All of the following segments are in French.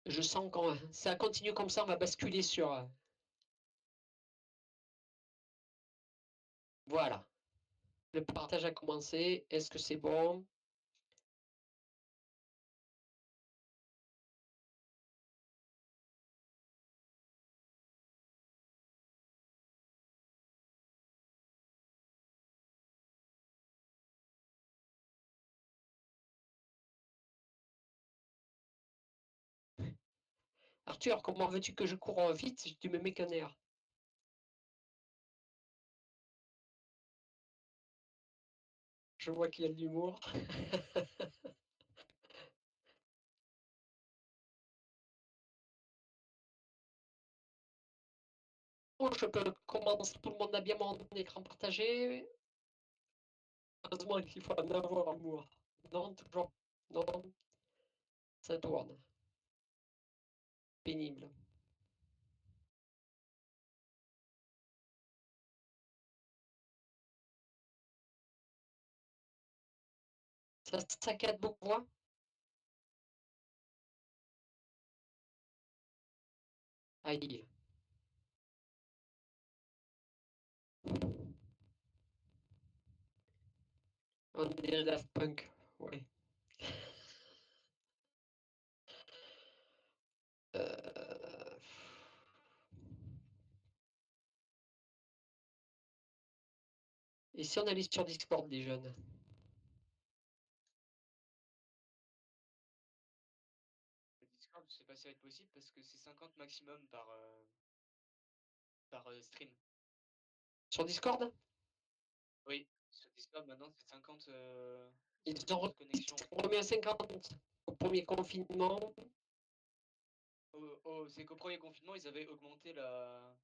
Je sens quand ça continue comme ça, on va basculer sur... Voilà. Le partage a commencé. Est-ce que c'est bon? Arthur, comment veux-tu que je cours vite? Tu me mets qu'un air. Je vois qu'il y a de l'humour. Bon, je peux commencer. Tout le monde a bien mon écran partagé. Heureusement qu'il faut en avoir l'humour. Non, toujours. Non, ça tourne. Pénible. Ça saccade beaucoup. Voix. Aïe. On dirait Daft Punk. Ouais. Euh... Et si on allait sur Discord des jeunes? Le Discord, je sais pas si ça va être possible parce que c'est 50 maximum par stream. Sur Discord? Oui, sur Discord maintenant c'est 50, Ils 50 ont connexions. remis à 50 au premier confinement. C'est qu'au premier confinement, ils avaient augmenté la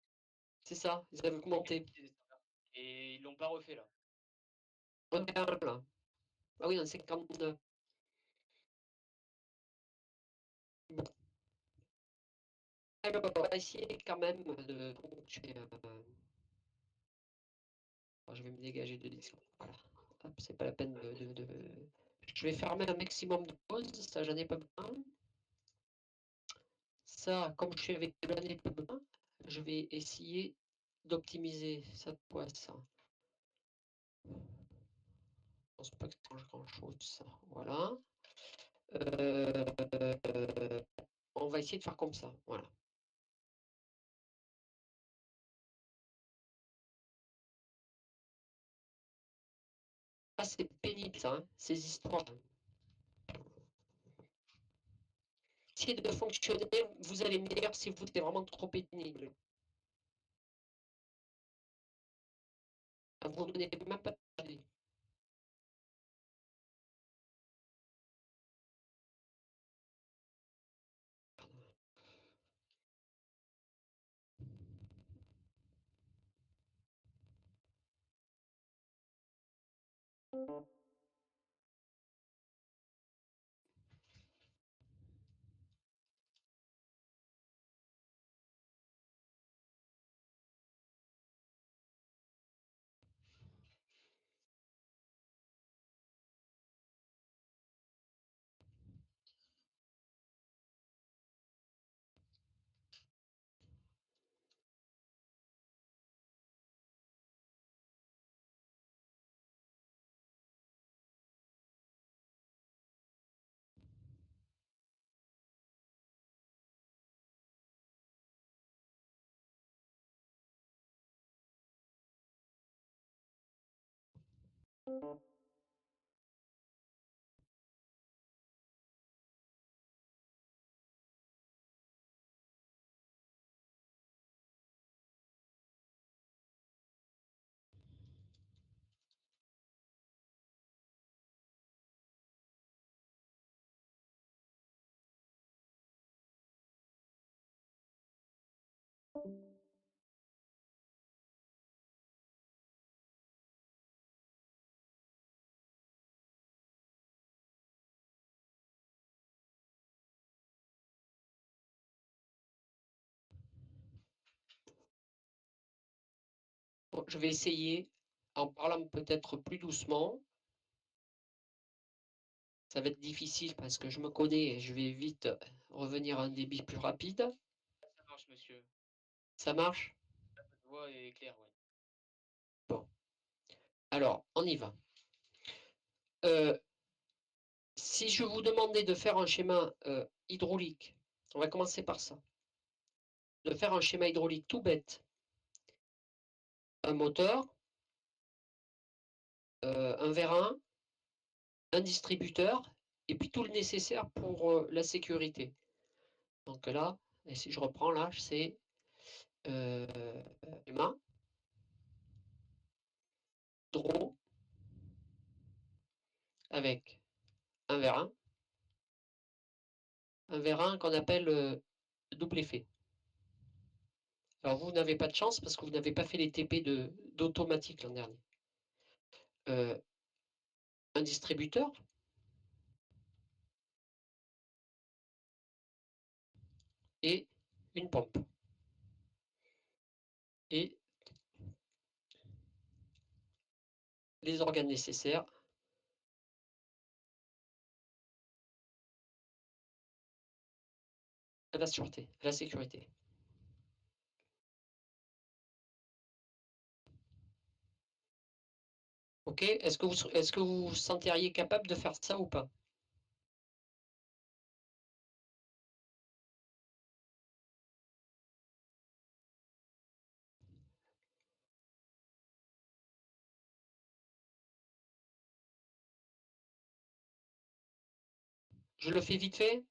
C'est ça, ils avaient augmenté. capacité des serveurs. Et ils l'ont pas refait là. On est à là. Ah oui, en 59. Bon. Alors, on va essayer quand même de ponctuer. Je vais me dégager de Discord. Voilà. Hop, c'est pas la peine Je vais fermer un maximum de pauses, ça j'en ai pas besoin. Ça, comme je suis avec j'en ai pas besoin, je vais essayer d'optimiser ça de quoi ça. Je pense pas que ça change grand chose ça. Voilà. On va essayer de faire comme ça. Voilà. Ah, c'est pénible ça, hein, ces histoires. Essayez de fonctionner, vous allez me dire si vous êtes vraiment trop pénible. Vous ne donnez même pas de Bon, je vais essayer en parlant peut-être plus doucement. Ça va être difficile parce que je me connais et je vais vite revenir à un débit plus rapide. Ça marche, monsieur. Ça marche? Votre voix est claire, ouais. Bon. Alors, on y va. Si je vous demandais de faire un schéma hydraulique, on va commencer par ça. De faire un schéma hydraulique tout bête. Un moteur, un vérin, un distributeur, et puis tout le nécessaire pour la sécurité. Donc là, et si je reprends là, c'est schéma, hydro, avec un vérin qu'on appelle double effet. Alors vous n'avez pas de chance parce que vous n'avez pas fait les TP d'automatique l'an dernier. Un distributeur et une pompe. Et les organes nécessaires à la sûreté, à la sécurité. Ok, est-ce que vous vous sentiriez capable de faire ça ou pas? Je le fais vite fait.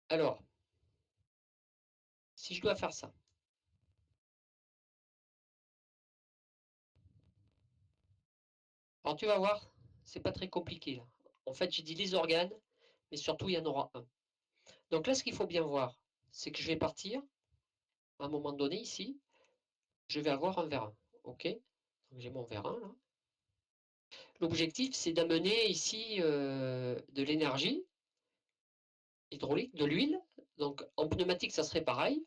Alors, si je dois faire ça, alors tu vas voir, c'est pas très compliqué là. En fait, j'ai dit les organes, mais surtout il y en aura un. Donc là, ce qu'il faut bien voir, c'est que je vais partir, à un moment donné ici, je vais avoir un vérin. Ok? Donc j'ai mon vérin là. L'objectif, c'est d'amener ici de l'énergie hydraulique, de l'huile. Donc en pneumatique, ça serait pareil.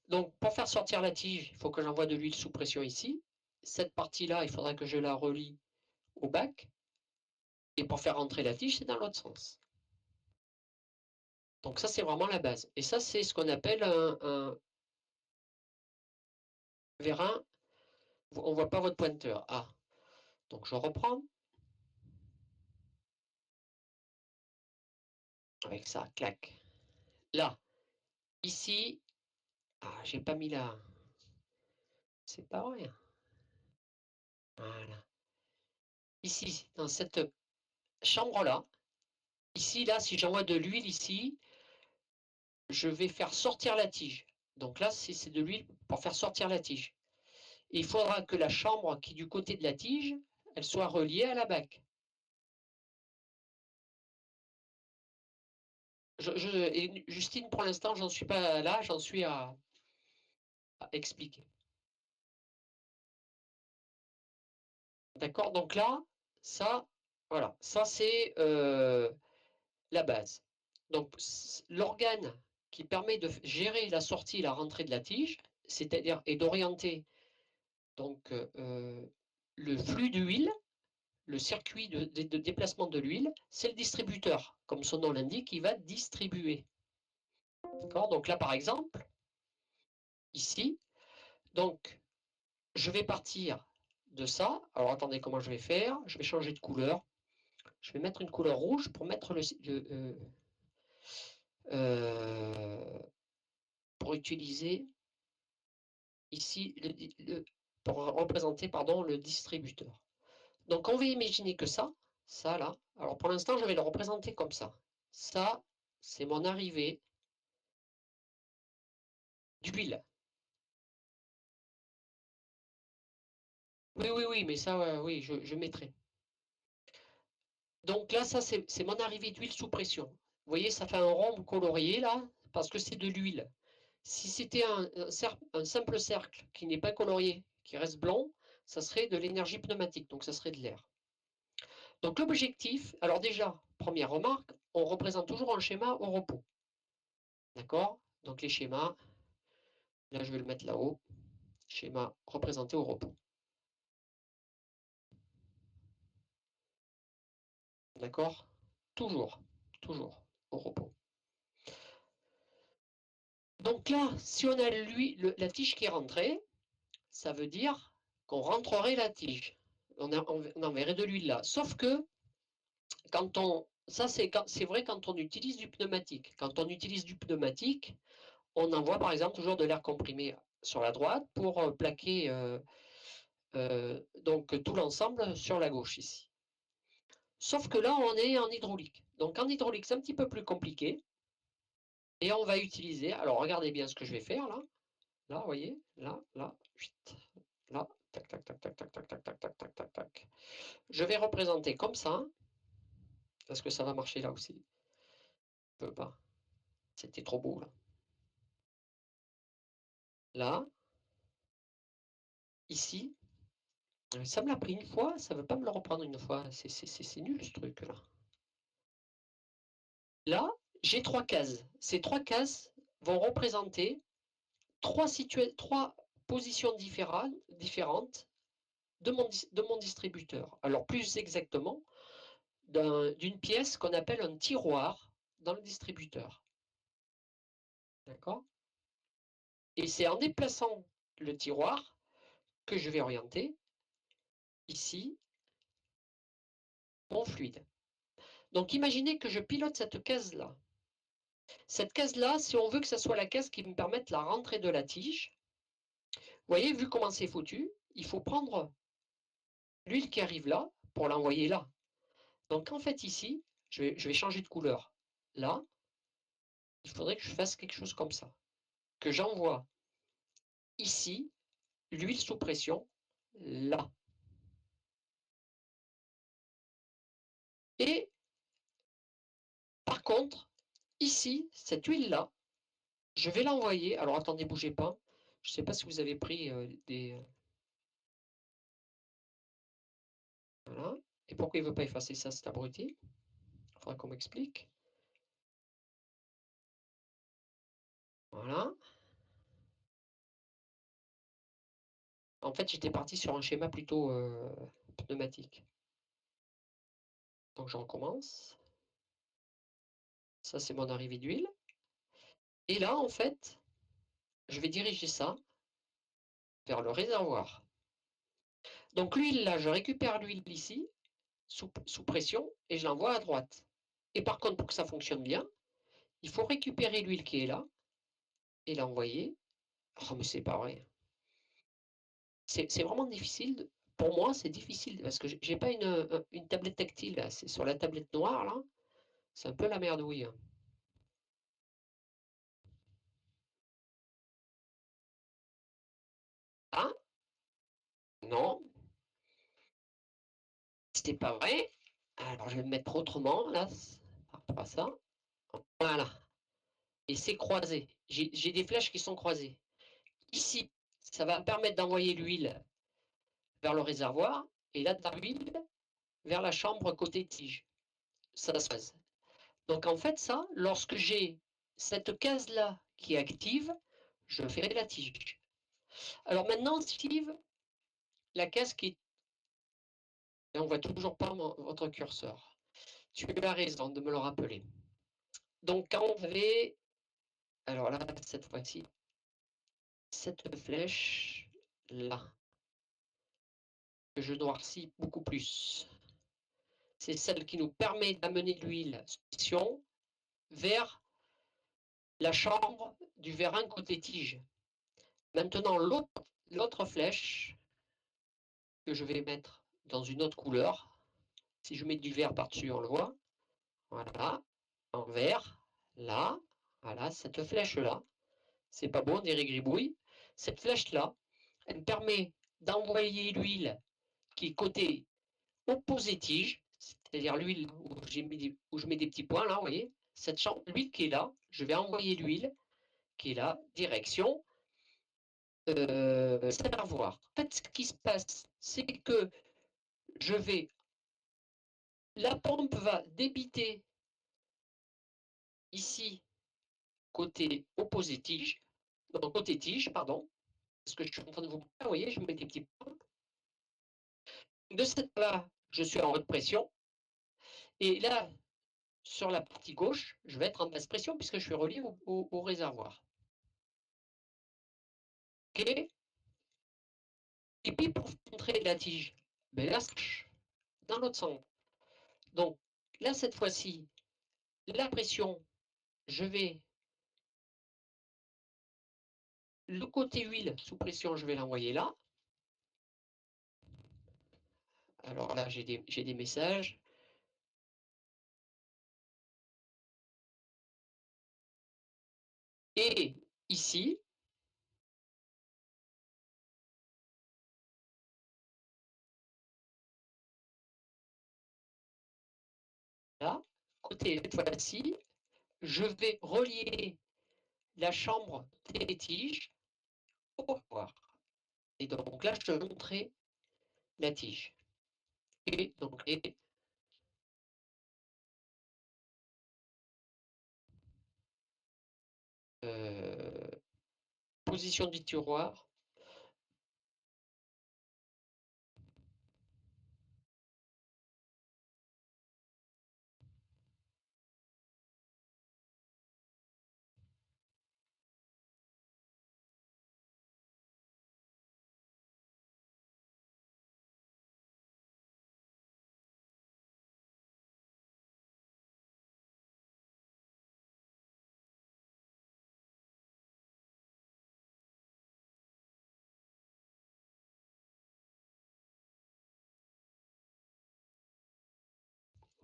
Donc pour faire sortir la tige, il faut que j'envoie de l'huile sous pression ici. Cette partie-là, il faudra que je la relie au bac. Et pour faire rentrer la tige, c'est dans l'autre sens. Donc ça, c'est vraiment la base. Et ça, c'est ce qu'on appelle un vérin. On ne voit pas votre pointeur. Ah, donc je reprends. Avec ça, clac. Là, ici. Ah, j'ai pas mis là. C'est pas vrai. Voilà. Ici, dans cette chambre-là, ici, là, si j'envoie de l'huile ici, je vais faire sortir la tige. Donc là, c'est de l'huile pour faire sortir la tige. Et il faudra que la chambre qui est du côté de la tige, elle soit reliée à la bac. Et Justine, pour l'instant, j'en suis pas là, j'en suis à expliquer. D'accord? Donc là, ça, voilà, ça c'est la base. Donc l'organe qui permet de gérer la sortie et la rentrée de la tige, c'est-à-dire et d'orienter donc le flux d'huile, le circuit de déplacement de l'huile, c'est le distributeur. Comme son nom l'indique, il va distribuer. D'accord? Donc là, par exemple, ici, donc je vais partir de ça. Alors attendez, comment je vais faire? Je vais changer de couleur. Je vais mettre une couleur rouge pour mettre euh, pour utiliser ici pour représenter pardon, le distributeur. Donc on va imaginer que ça là, alors pour l'instant je vais le représenter comme ça. Ça, c'est mon arrivée d'huile. Oui, oui, oui, mais ça, oui, je mettrai. Donc là, ça, c'est mon arrivée d'huile sous pression. Vous voyez, ça fait un rond colorié là, parce que c'est de l'huile. Si c'était un simple cercle qui n'est pas colorié, qui reste blanc, ça serait de l'énergie pneumatique, donc ça serait de l'air. Donc l'objectif, alors déjà, première remarque, on représente toujours un schéma au repos. D'accord? Donc les schémas, là je vais le mettre là-haut, schéma représenté au repos. D'accord? Toujours, toujours au repos. Donc là, si on a la tige qui est rentrée, ça veut dire qu'on rentrerait la tige. On enverrait de l'huile là. Sauf que ça c'est vrai quand on utilise du pneumatique. Quand on utilise du pneumatique, on envoie par exemple toujours de l'air comprimé sur la droite pour plaquer donc tout l'ensemble sur la gauche ici. Sauf que là, on est en hydraulique. Donc en hydraulique, c'est un petit peu plus compliqué. Et on va utiliser, alors regardez bien ce que je vais faire là. Là, vous voyez, là, là, tac, tac, tac, tac, tac, tac, tac, tac, tac, tac, tac, tac. Je vais représenter comme ça, parce que ça va marcher là aussi. Je peux pas. C'était trop beau là. Là, ici. Ça me l'a pris une fois, ça ne veut pas me le reprendre une fois. C'est nul ce truc là. Là, j'ai 3 cases. Ces 3 cases vont représenter 3 positions différentes de mon distributeur. Alors plus exactement, d'une pièce qu'on appelle un tiroir dans le distributeur. D'accord? Et c'est en déplaçant le tiroir que je vais orienter ici mon fluide. Donc imaginez que je pilote cette case-là. Cette case-là, si on veut que ce soit la case qui me permette la rentrée de la tige, vous voyez, vu comment c'est foutu, il faut prendre l'huile qui arrive là pour l'envoyer là. Donc en fait ici, je vais changer de couleur. Là, il faudrait que je fasse quelque chose comme ça. Que j'envoie ici l'huile sous pression là. Et par contre, ici, cette huile-là, je vais l'envoyer. Alors attendez, bougez pas. Je ne sais pas si vous avez pris des. Voilà. Et pourquoi il ne veut pas effacer ça, cet abruti? Il faudra qu'on m'explique. Voilà. En fait, j'étais parti sur un schéma plutôt pneumatique. Donc je recommence. Ça, c'est mon arrivée d'huile. Et là, en fait, je vais diriger ça vers le réservoir. Donc l'huile, là, je récupère l'huile ici, sous pression, et je l'envoie à droite. Et par contre, pour que ça fonctionne bien, il faut récupérer l'huile qui est là et l'envoyer. Oh, mais c'est pas vrai. C'est vraiment difficile. Pour moi, c'est difficile parce que j'ai pas une tablette tactile. C'est sur la tablette noire, là. C'est un peu la merdouille. Ah, non, c'était pas vrai. Alors, je vais me mettre autrement, là, par rapport à ça. Voilà. Et c'est croisé. J'ai des flèches qui sont croisées. Ici, ça va me permettre d'envoyer l'huile vers le réservoir. Et là, de l'huile vers la chambre côté tige. Ça se passe. Donc, en fait, ça, lorsque j'ai cette case-là qui est active, je fais la tige. Alors maintenant, Steve, la case qui est... Et on ne voit toujours pas votre curseur. Tu as raison de me le rappeler. Donc, quand on avait... Alors là, cette fois-ci, cette flèche là, que je noircis beaucoup plus. C'est celle qui nous permet d'amener l'huile sous vers la chambre du vérin côté tige. Maintenant, l'autre flèche que je vais mettre dans une autre couleur, si je mets du vert par-dessus, on le voit, voilà, en vert, là, voilà, cette flèche-là, c'est pas bon, des gribouilles, cette flèche-là, elle me permet d'envoyer l'huile qui est côté opposé tige, c'est-à-dire l'huile où je mets des petits points là, vous voyez, l'huile qui est là, je vais envoyer l'huile qui est là, direction réservoir. En fait, ce qui se passe, c'est que je vais, la pompe va débiter ici, côté opposé tige, donc côté tige, pardon, parce que je suis en train de vous, vous voyez, je mets des petits points. De cette là, je suis en haute pression, Et là, sur la partie gauche, je vais être en basse pression puisque je suis relié au réservoir. OK? Et puis pour montrer la tige, ben là, dans l'autre sens. Donc là, cette fois-ci, la pression, je vais le côté huile sous pression, je vais l'envoyer là. Alors là, j'ai des messages. Et ici, là, côté cette fois-ci, je vais relier la chambre des tiges au réservoir. Et donc là, je vais montrer la tige. Et donc, position du tiroir.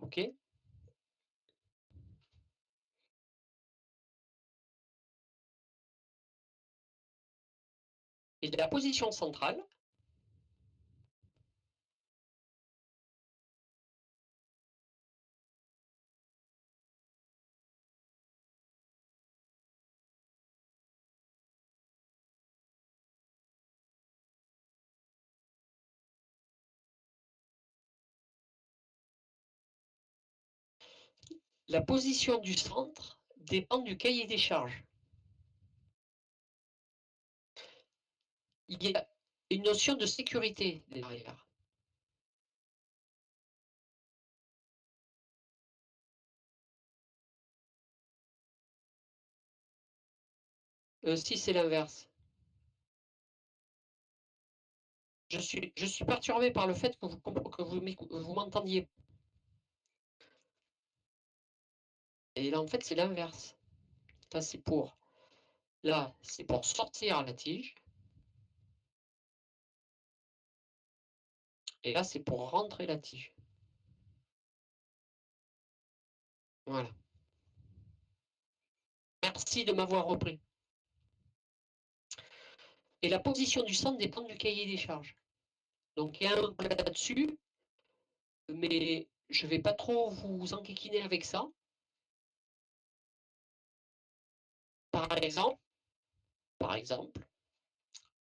OK? Et de la position centrale, la position du centre dépend du cahier des charges. Il y a une notion de sécurité derrière. Si c'est l'inverse. Je suis perturbé par le fait que vous m'entendiez. Et là, en fait, c'est l'inverse. Là, c'est pour sortir la tige. Et là, c'est pour rentrer la tige. Voilà. Merci de m'avoir repris. Et la position du centre dépend du cahier des charges. Donc, il y a un cas là-dessus, mais je ne vais pas trop vous enquiquiner avec ça. Par exemple,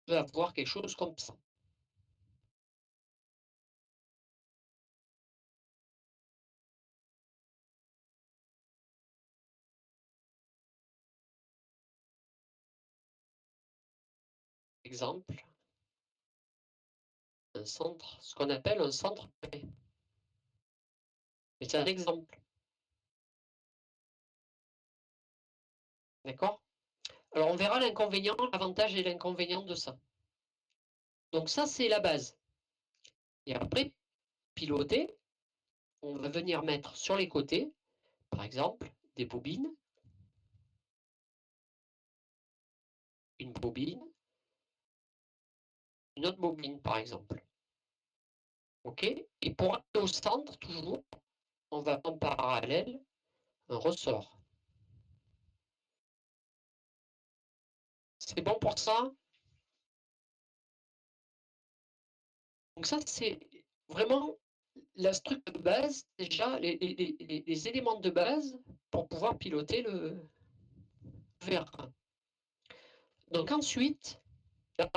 je vais avoir quelque chose comme ça. Exemple, un centre, ce qu'on appelle un centre P. Mais c'est un exemple. D'accord? Alors, on verra l'inconvénient, l'avantage et l'inconvénient de ça. Donc ça, c'est la base. Et après, piloter, on va venir mettre sur les côtés, par exemple, des bobines, une bobine, une autre bobine, par exemple. OK? Et pour aller au centre, toujours, on va en parallèle un ressort. C'est bon pour ça? Donc ça, c'est vraiment la structure de base, déjà les éléments de base pour pouvoir piloter le VR1. Donc ensuite, là,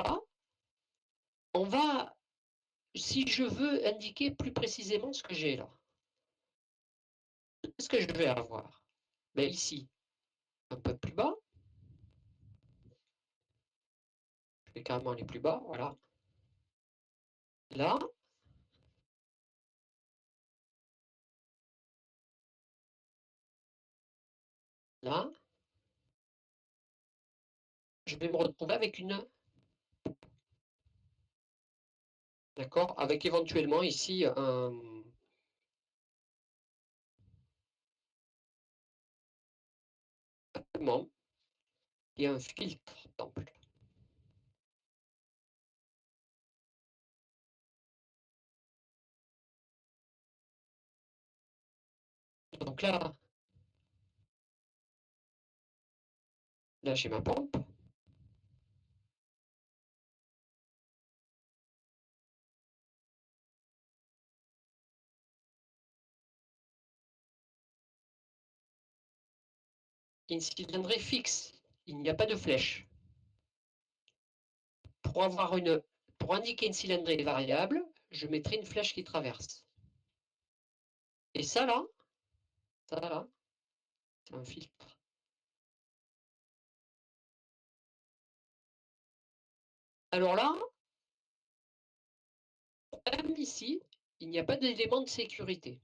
on va, si je veux indiquer plus précisément ce que j'ai là, qu'est-ce que je vais avoir? Ben ici, un peu plus bas, je vais carrément aller plus bas, voilà. Là, là, je vais me retrouver avec une, d'accord, avec éventuellement ici un élément et un filtre, par exemple. Donc là j'ai ma pompe. Une cylindrée fixe, il n'y a pas de flèche. Pour indiquer une cylindrée variable, je mettrai une flèche qui traverse. Et ça là, c'est un filtre. Alors là, même ici, il n'y a pas d'élément de sécurité.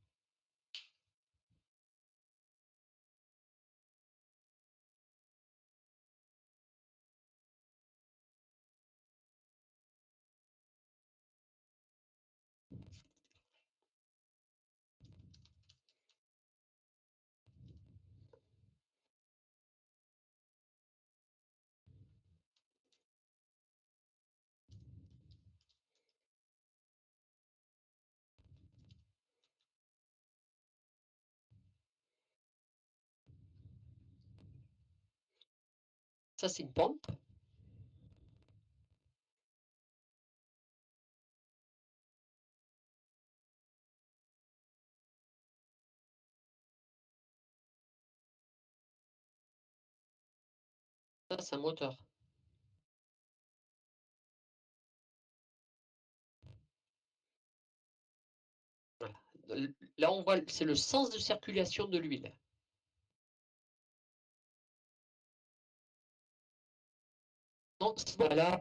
Ça, c'est une pompe. Ça, c'est un moteur. Voilà. Là, on voit, c'est le sens de circulation de l'huile. Donc là,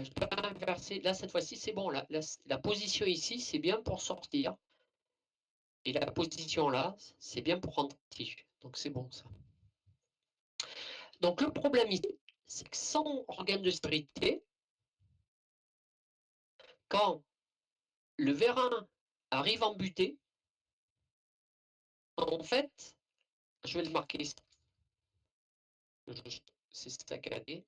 je peux inverser. Là, cette fois-ci, c'est bon. La position ici, c'est bien pour sortir. Et la position là, c'est bien pour rentrer. Donc c'est bon ça. Donc le problème ici, c'est que sans organe de sécurité, quand le vérin arrive en butée, en fait, je vais le marquer ici. C'est saccadé.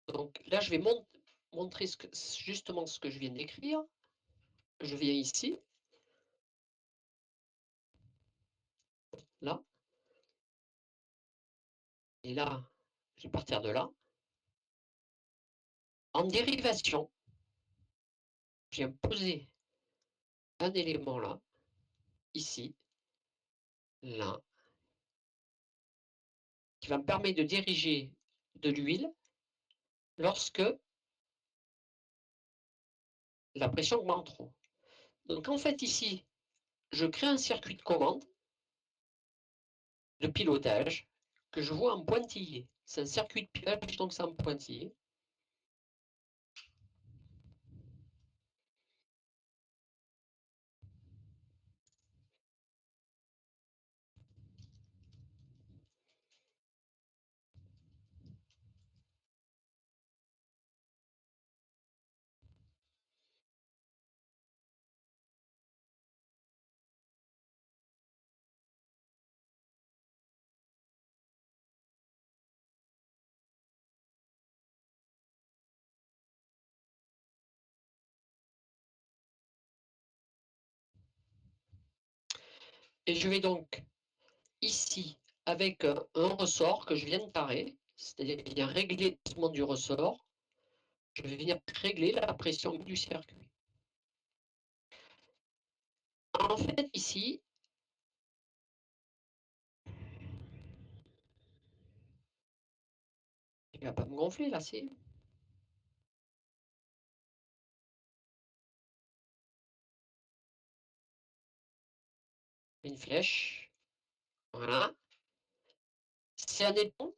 Donc là, je vais montrer justement ce que je viens d'écrire. Je viens ici, là, et là, je vais partir de là. En dérivation, je viens poser un élément là. ici, là, qui va me permettre de diriger de l'huile lorsque la pression augmente trop. Donc en fait ici, je crée un circuit de commande, de pilotage, que je vois en pointillé. C'est un circuit de pilotage, donc c'est en pointillé. Et je vais donc ici, avec un ressort que je viens de parer, c'est-à-dire régler le placement du ressort, je vais venir régler la pression du circuit. En fait, ici, il ne va pas me gonfler là, c'est une flèche. Voilà. C'est un élan.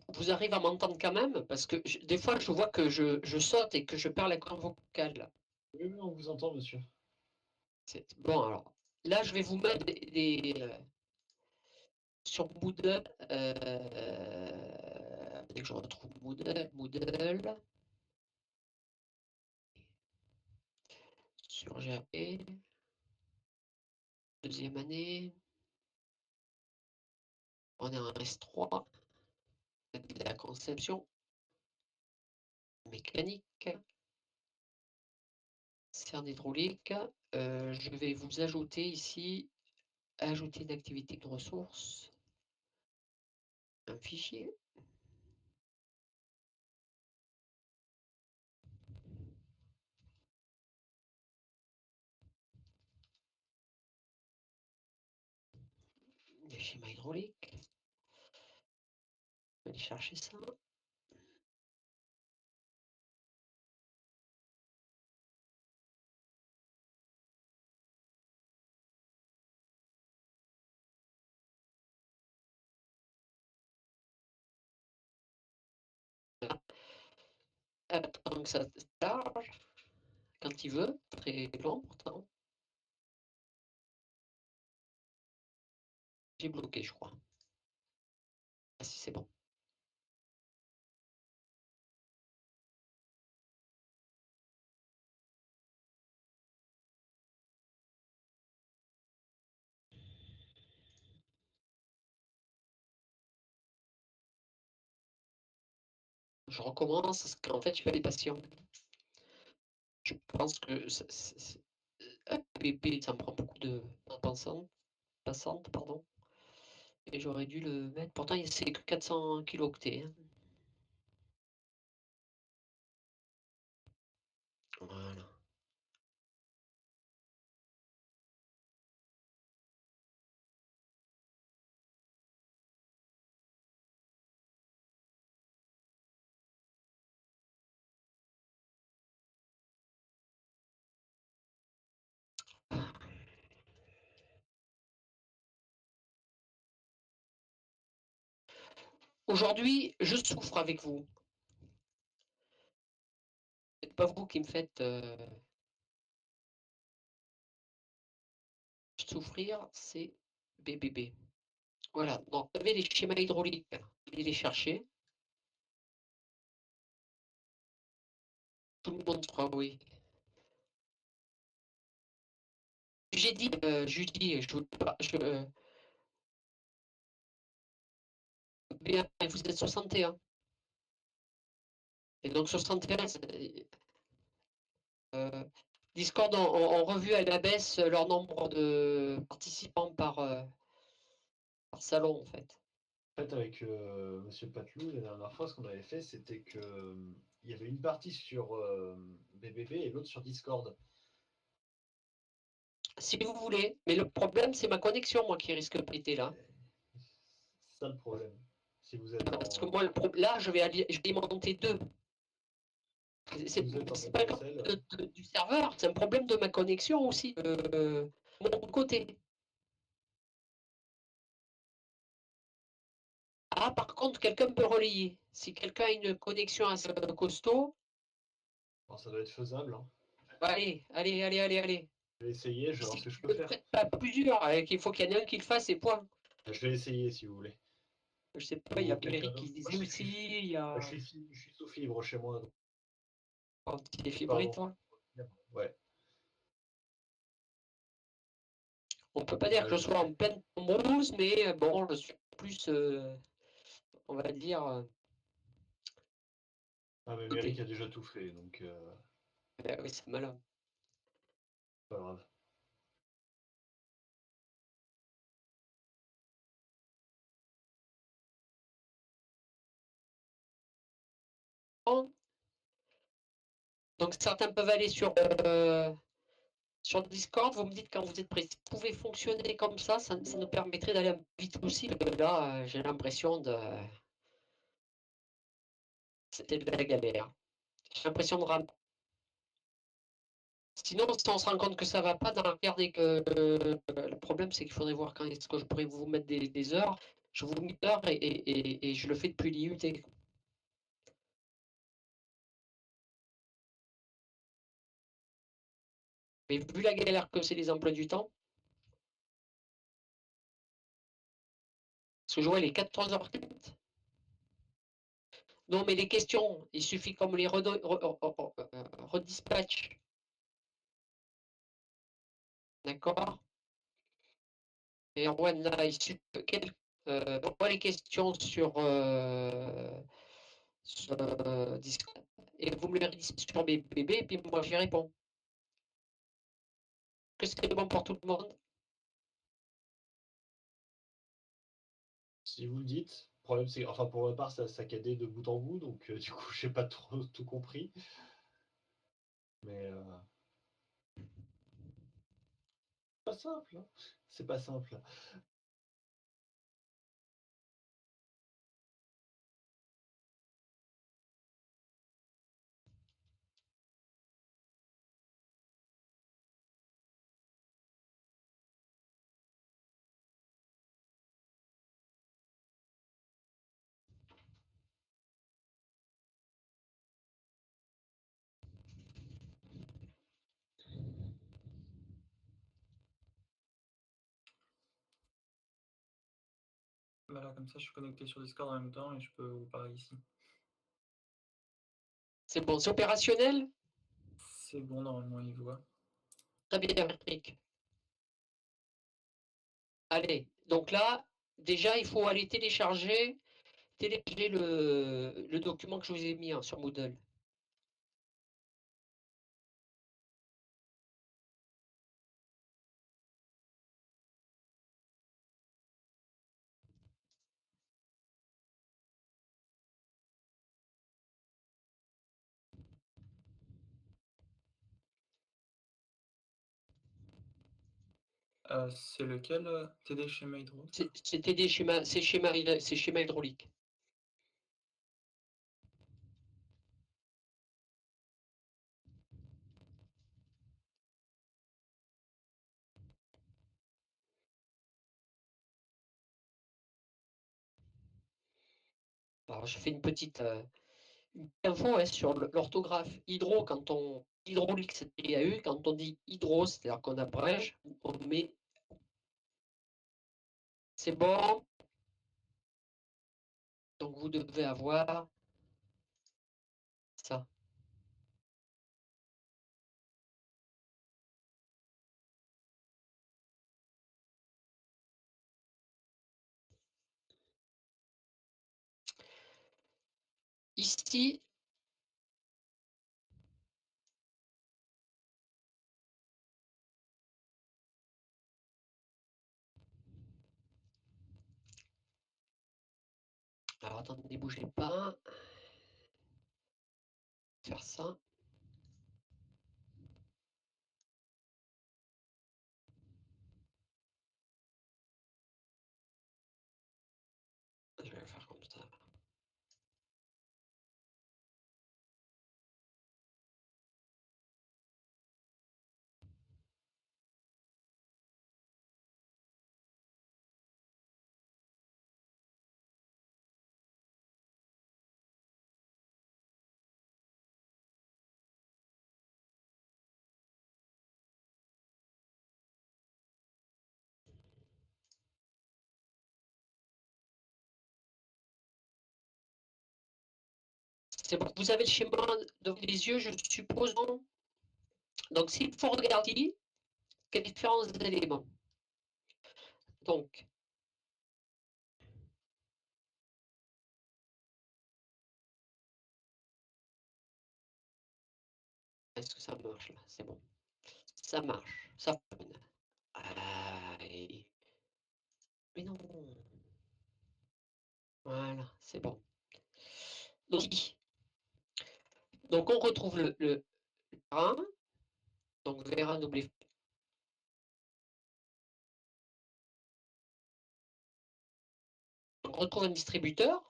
vous arrivez à m'entendre quand même? Parce que des fois, je vois que je saute et que je perds la corde vocale. Oui, on vous entend, monsieur. Bon, alors, là, je vais vous mettre sur Moodle. Dès que je retrouve Moodle. Sur GRP. Deuxième année. On est en S3. La conception. Mécanique. Cerne hydraulique. Je vais vous ajouter ici. Ajouter une activité de ressource. Un fichier. Des schémas hydrauliques. On va aller chercher ça. Attends que ça se charge. Quand il veut. Très long pourtant. J'ai bloqué, je crois. Ah si, c'est bon. Je recommence parce qu'en fait, je suis patient. Je pense que APP, ça me prend beaucoup de passante, pardon. Et j'aurais dû le mettre. Pourtant, c'est que 400 kilooctets. Hein. Voilà. Aujourd'hui, je souffre avec vous. C'est pas vous qui me faites souffrir, c'est BBB. Voilà, donc vous avez les schémas hydrauliques, allez les chercher. Tout le monde fera oui. J'ai dit, Judy, je voulais pas, bien, vous êtes 61. Et donc 61, Discord ont revu à la baisse leur nombre de participants par salon, en fait. En fait, avec monsieur Patelou, la dernière fois, ce qu'on avait fait, c'était que il y avait une partie sur BBB et l'autre sur Discord. Si vous voulez, mais le problème, c'est ma connexion, moi, qui risque de péter là. C'est ça le problème. Si vous êtes Parce que moi, là, je vais alimenter deux. C'est pas le problème du serveur, c'est un problème de ma connexion aussi, de mon côté. Ah, par contre, quelqu'un peut relayer. Si quelqu'un a une connexion assez costaud. Alors, ça doit être faisable. Hein. Allez. Je vais essayer, je vais voir ce que je peux faire. Pas plusieurs, il faut qu'il y en ait un qui le fasse et point. Je vais essayer si vous voulez. Je sais pas, il y a Eric qui disait aussi, il y a. Je suis sous fibre chez moi. Donc... Quand tu es fibré, toi. Ouais. On peut pas dire que je sois en pleine tombeuse, mais bon, je suis plus, on va dire. Ah, mais Eric a déjà tout fait, donc. Oui, c'est malin. Pas grave. Donc certains peuvent aller sur Discord, vous me dites quand vous êtes prêts. Si vous pouvez fonctionner comme ça nous permettrait d'aller un peu vite aussi. Là, j'ai l'impression de. C'était de la galère. J'ai l'impression de ramer. Sinon, si on se rend compte que ça ne va pas, regardez que le problème, c'est qu'il faudrait voir quand est-ce que je pourrais vous mettre des heures. Je vous mets l'heure et je le fais depuis l'IUT. Mais vu la galère que c'est les emplois du temps, parce que je vois les 14h30. Non, mais les questions, il suffit comme les redispatch. D'accord? Et Erwan, là, il suffit on voit les questions sur Discord et vous me les redispatchez sur BBB et puis moi j'y réponds. Que c'est bon pour tout le monde? Si vous le dites, le problème c'est, enfin pour ma part, ça a saccadé de bout en bout, donc du coup, j'ai pas trop tout compris. Mais pas simple, hein. C'est pas simple. Voilà, comme ça, je suis connecté sur Discord en même temps et je peux vous parler ici. C'est bon, c'est opérationnel? C'est bon, normalement, il voit. Très bien, Eric. Allez, donc là, déjà, il faut aller télécharger le document que je vous ai mis sur Moodle. C'est lequel TD schéma hydro? C'était des schémas, c'est schéma hydraulique. Alors, je fais une petite info sur l'orthographe. Hydraulique, c'est IAU. Quand on dit hydro, c'est-à-dire qu'on abrège, on met. C'est bon. Donc, vous devez avoir ça. Ici, alors attendez, bougez pas. Faire ça. Je vais le faire comme ça. C'est bon. Vous avez le schéma devant les yeux, je suppose. Donc, s'il faut regarder quels différents éléments. Donc, est-ce que ça marche là? C'est bon. Ça marche. Ça fonctionne. Aïe. Mais non. Voilà, c'est bon. Donc on retrouve le terrain. Donc Vera double F. On retrouve un distributeur.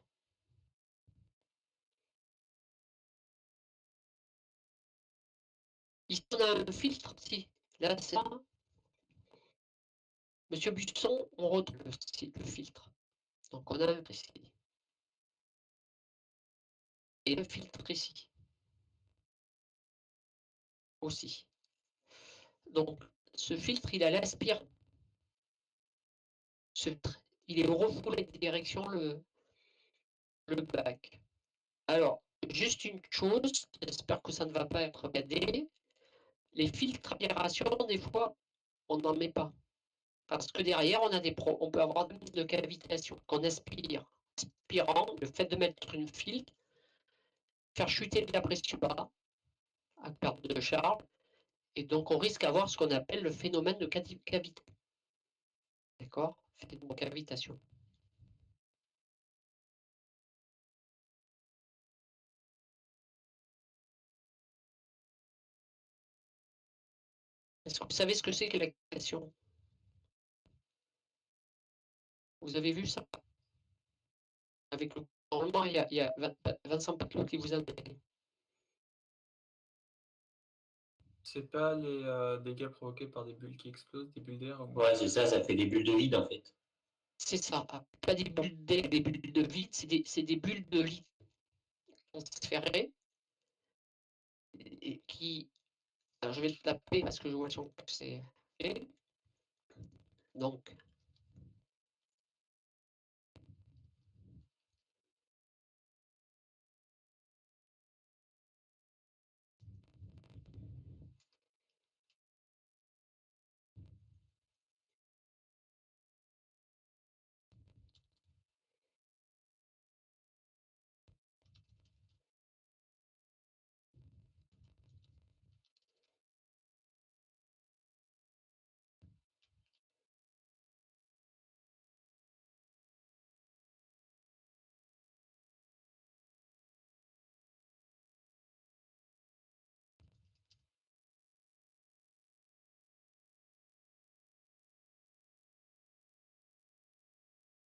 Ici on a un filtre aussi. Là c'est ça. Monsieur Busson, on retrouve le filtre. Donc on a un filtre ici. Et un filtre ici. Aussi. Donc ce filtre, il a l'aspirant. Il est refoulé de direction le bac. Alors, juste une chose, j'espère que ça ne va pas être regardé. Les filtres aération, des fois, on n'en met pas. Parce que derrière, on peut avoir de cavitation qu'on aspire. Aspirant, le fait de mettre une filtre, faire chuter la pression bas, à perte de charge, et donc on risque d'avoir ce qu'on appelle le phénomène de cavité. D'accord? Phénomène de cavitation. Est-ce que vous savez ce que c'est que la cavitation? Vous avez vu ça? Avec le... Normalement, il y a Vincent Patlot qui vous a donné. C'est pas les dégâts provoqués par des bulles qui explosent, des bulles d'air? Ouais, c'est ça, ça fait des bulles de vide en fait. C'est ça. Pas des bulles d'air, des bulles de vide, c'est des bulles de liquide transférées et qui... Alors, je vais le taper parce que je vois que c'est... Donc,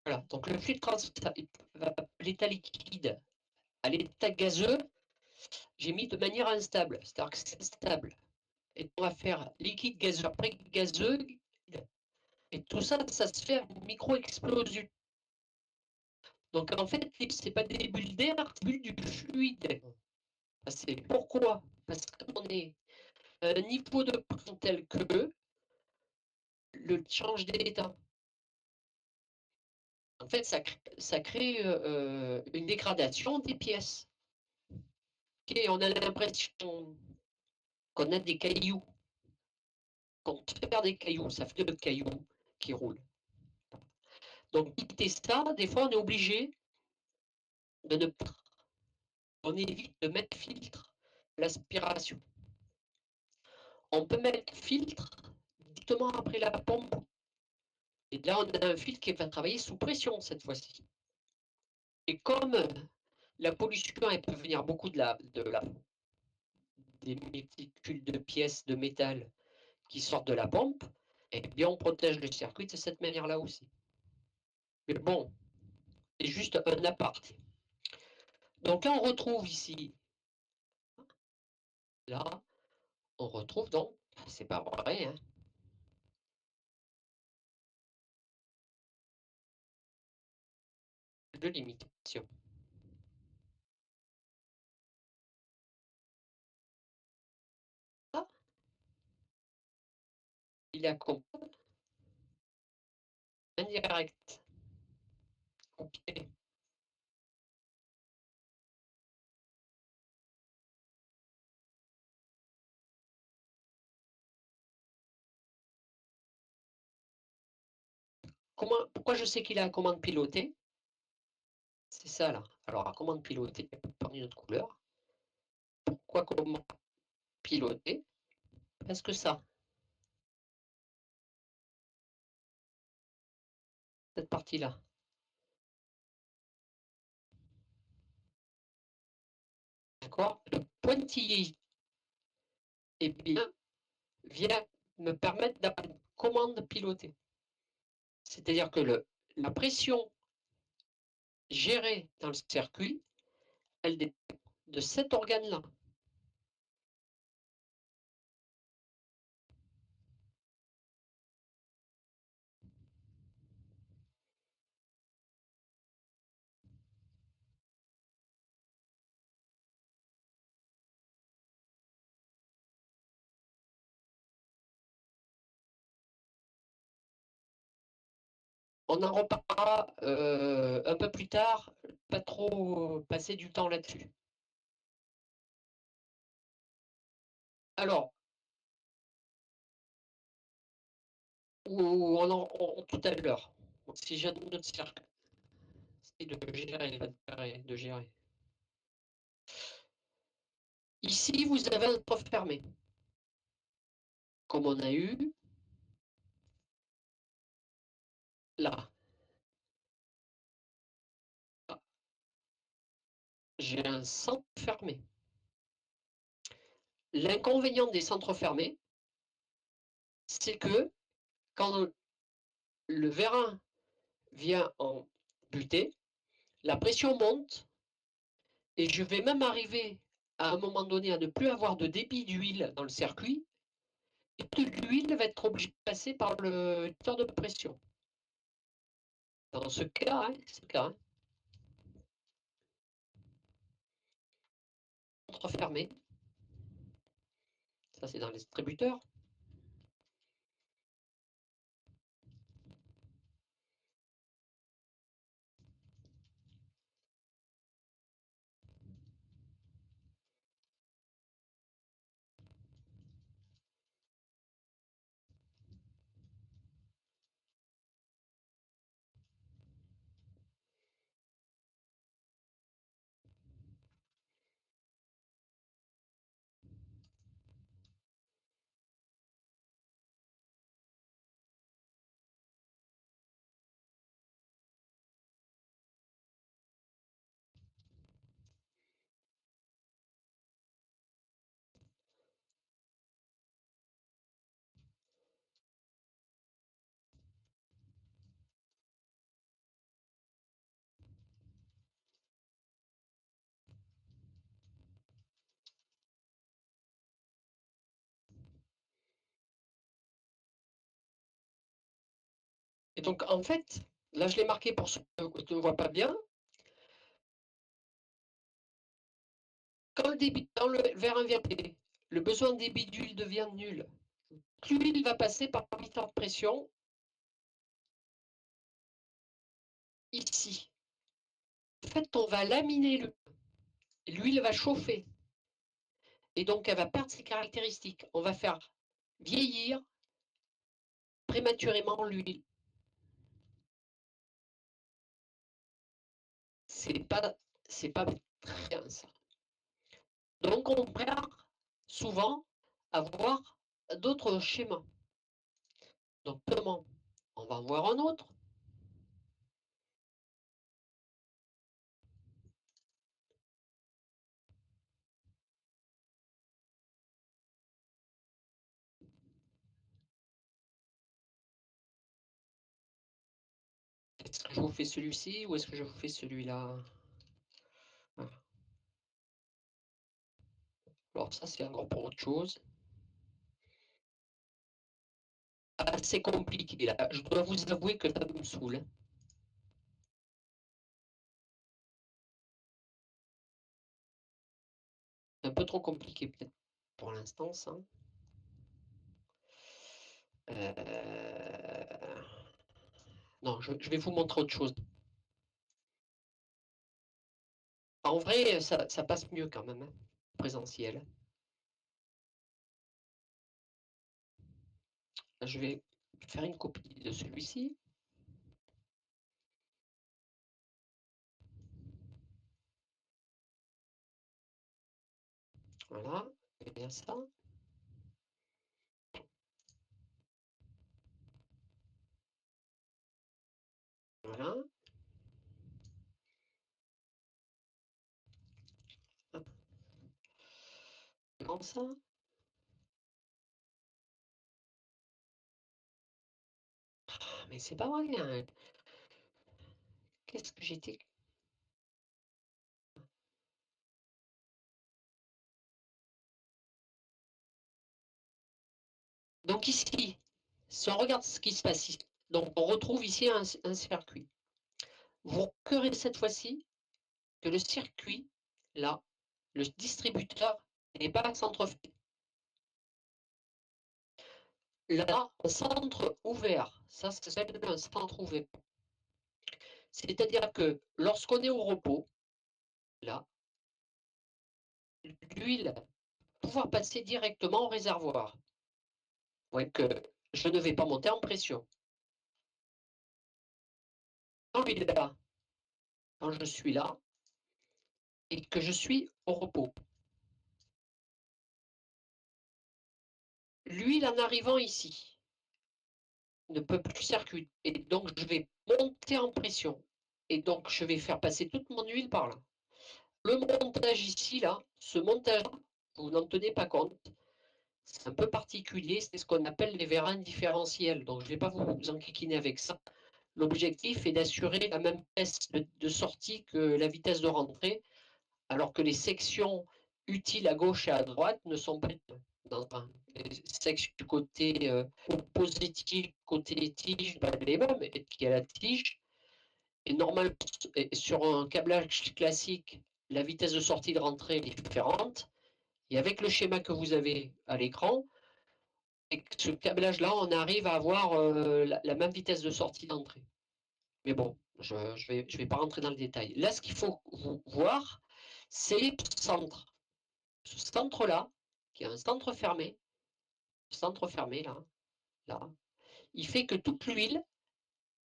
voilà. Donc, le flux de l'état liquide à l'état gazeux, j'ai mis de manière instable, c'est-à-dire que c'est stable. Et on va faire liquide gazeux après gazeux, et tout ça, ça se fait en micro-explosion. Donc en fait, c'est pas des bulles d'air, c'est des bulles du fluide. C'est pourquoi? Parce qu'on est à un niveau de pression tel que le change d'état. En fait, ça crée une dégradation des pièces. Okay, on a l'impression qu'on a des cailloux. Quand on fait faire des cailloux, ça fait de cailloux qui roulent. Donc, quitter ça, des fois, on est obligé de ne pas. On évite de mettre filtre l'aspiration. On peut mettre filtre directement après la pompe. Et là, on a un filtre qui va travailler sous pression cette fois-ci. Et comme la pollution, elle peut venir beaucoup des multitudes de pièces de métal qui sortent de la pompe, eh bien, on protège le circuit de cette manière-là aussi. Mais bon, c'est juste un aparté. Donc là, on retrouve ici, là, on retrouve donc, c'est pas vrai, hein, de limitation. Là, il accompagne indirect. Ok. Pourquoi je sais qu'il a la commande pilotée? C'est ça là. Alors, la commande pilotée, il peut prendre une autre couleur. Pourquoi commande pilotée? Parce que ça, cette partie-là, d'accord? Le pointillé, eh bien, vient me permettre d'avoir une commande pilotée. C'est-à-dire que la pression gérée dans le circuit, elle dépend de cet organe-là. On en reparlera un peu plus tard, pas trop passer du temps là-dessus. Alors, tout à l'heure, si j'ai un autre cercle, c'est de gérer, de gérer. Ici, vous avez un centre fermé, comme on a eu là. J'ai un centre fermé. L'inconvénient des centres fermés, c'est que quand le vérin vient en butée, la pression monte et je vais même arriver à un moment donné à ne plus avoir de débit d'huile dans le circuit et toute l'huile va être obligée de passer par le lecteur de pression. Dans ce cas, c'est le cas. Centre fermé. Ça, c'est dans les distributeurs. Et donc, en fait, là, je l'ai marqué pour ceux qui ne voient pas bien. Quand le débit dans le verre inversé, le besoin de débit d'huile devient nul. L'huile va passer par le lecteur de pression ici. En fait, on va laminer l'huile. L'huile va chauffer. Et donc, elle va perdre ses caractéristiques. On va faire vieillir prématurément l'huile. C'est pas très bien ça. Donc, on perd souvent à voir d'autres schémas. Donc, comment? On va en voir un autre. Est-ce que je vous fais celui-ci ou est-ce que je vous fais celui-là? Voilà. Alors ça, c'est encore pour autre chose. Assez compliqué là. Je dois vous avouer que ça me saoule. Un peu trop compliqué peut-être pour l'instant ça. Non, je vais vous montrer autre chose. En vrai, ça passe mieux quand même, hein, présentiel. Je vais faire une copie de celui-ci. Voilà, bien ça. Voilà. Comme ça. Ah, mais c'est pas vrai, hein. Qu'est-ce que j'étais... Donc ici, si on regarde ce qui se passe ici, donc on retrouve ici un circuit. Vous remarquerez cette fois-ci que le circuit, là, le distributeur n'est pas centre fait. Là, un centre ouvert, ça s'appelle un centre ouvert. C'est-à-dire que lorsqu'on est au repos, là, l'huile va pouvoir passer directement au réservoir. Vous voyez que je ne vais pas monter en pression. Quand l'huile est là, quand je suis là, et que je suis au repos, l'huile en arrivant ici ne peut plus circuler. Et donc, je vais monter en pression. Et donc, je vais faire passer toute mon huile par là. Le montage ici, là, ce montage-là, vous n'en tenez pas compte. C'est un peu particulier, c'est ce qu'on appelle les vérins différentiels. Donc, je ne vais pas vous enquiquiner avec ça. L'objectif est d'assurer la même vitesse de sortie que la vitesse de rentrée, alors que les sections utiles à gauche et à droite ne sont pas les sections du côté positif, côté tige, pas les mêmes, et qui a la tige. Et normalement, sur un câblage classique, la vitesse de sortie de rentrée est différente. Et avec le schéma que vous avez à l'écran, avec ce câblage-là, on arrive à avoir la même vitesse de sortie d'entrée. Mais bon, je ne vais pas rentrer dans le détail. Là, ce qu'il faut voir, c'est ce centre. Ce centre-là, qui est un centre fermé, là, il fait que toute l'huile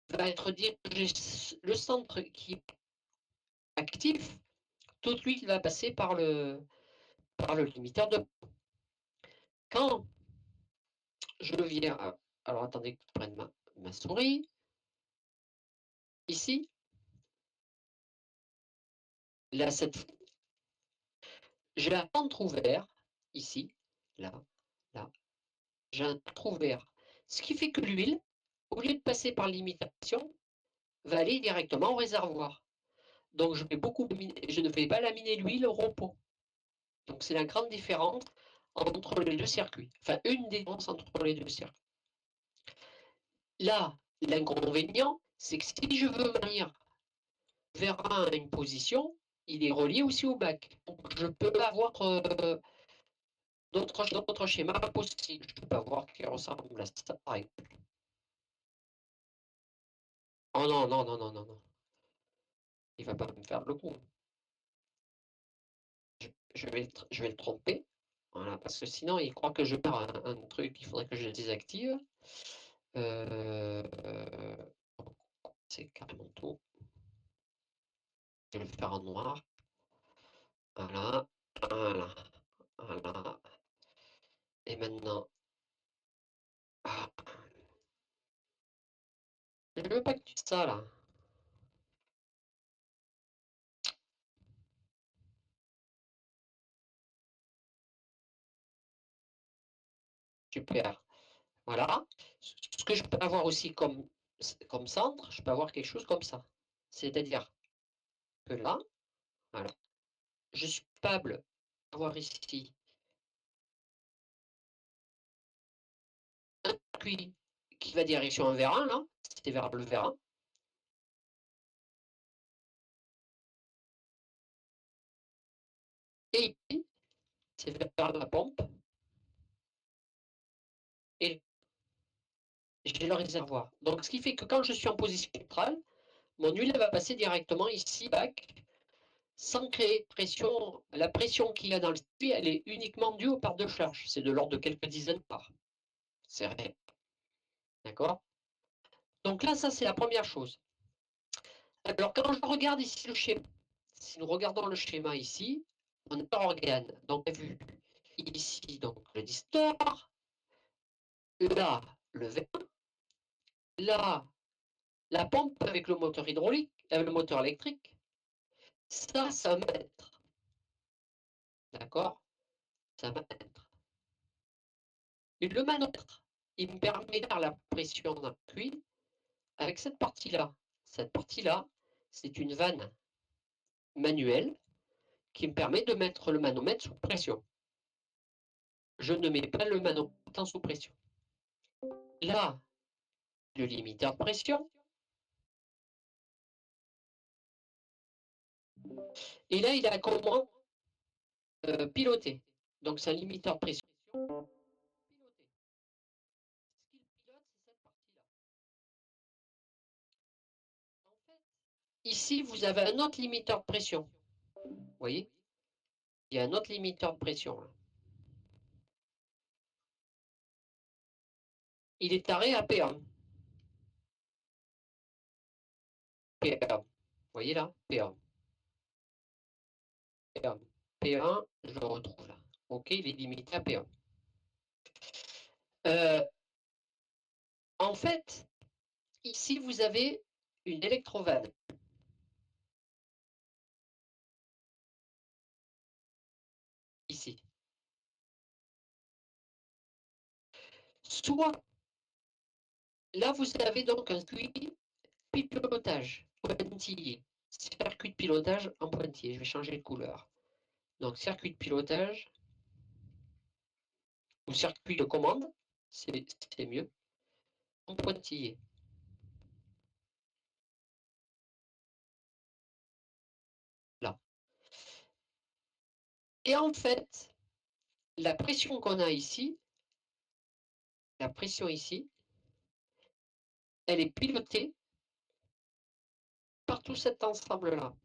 va être dirigée, le centre qui est actif, toute l'huile va passer par le limiteur de. Quand je viens, alors attendez que je prenne ma souris, ici, là, j'ai un centre ouvert, ici, là, j'ai un centre ouvert. Ce qui fait que l'huile, au lieu de passer par l'imitation, va aller directement au réservoir. Donc je ne vais pas laminer l'huile au repos. Donc c'est la grande différence entre les deux circuits. Enfin, une des différences entre les deux circuits. Là, l'inconvénient, c'est que si je veux venir vers une position, il est relié aussi au bac. Donc je peux avoir d'autres schémas possibles. Je peux avoir qui ressemblent à ça, par exemple. Oh non, non, non, non, non, non. Il va pas me faire le coup. Je vais le tromper. Voilà, parce que sinon, il croit que je perds un truc. Il faudrait que je le désactive. C'est carrément tout. Je vais le faire en noir. Voilà, voilà, voilà. Et maintenant, je veux pas que tu ça là. Super. Voilà. Ce que je peux avoir aussi comme centre, je peux avoir quelque chose comme ça. C'est-à-dire que là, voilà, je suis capable d'avoir ici un circuit qui va direction un vérin, là, c'était vers le vérin. Et ici, c'est vers la pompe. Et j'ai le réservoir. Donc, ce qui fait que quand je suis en position neutrale, mon huile va passer directement ici, bac, sans créer de pression. La pression qu'il y a dans le circuit, elle est uniquement due aux parts de charge. C'est de l'ordre de quelques dizaines de parts. C'est rien. D'accord? Donc là, ça, c'est la première chose. Alors, quand je regarde ici le schéma, si nous regardons le schéma ici, on a un organe. Donc, on a vu ici donc, le distor, là, le verre, là, la pompe avec le moteur hydraulique, le moteur électrique. Ça va mettre. D'accord? Ça va mettre. Et le manomètre, il me permet de faire la pression d'un puits avec cette partie-là. Cette partie-là, c'est une vanne manuelle qui me permet de mettre le manomètre sous pression. Je ne mets pas le manomètre sous pression. Là, le limiteur de pression. Et là, il a comment piloter. Donc, c'est un limiteur de pression piloté. Ce qu'il pilote, c'est cette partie-là. En fait, ici, vous avez un autre limiteur de pression. Vous voyez? Il y a un autre limiteur de pression. Là. Il est arrêté à P1. P1. Vous voyez là? P1. P1. P1, je le retrouve là. OK, il est limité à P1. En fait, ici, vous avez une électrovanne. Ici. Soit, là, vous avez donc un circuit pilotage pointillé. Circuit de pilotage en pointillé. Je vais changer de couleur. Donc, circuit de pilotage ou circuit de commande, c'est mieux, en pointillé. Là. Et en fait, la pression qu'on a ici, la pression ici, elle est pilotée par tout cet ensemble-là.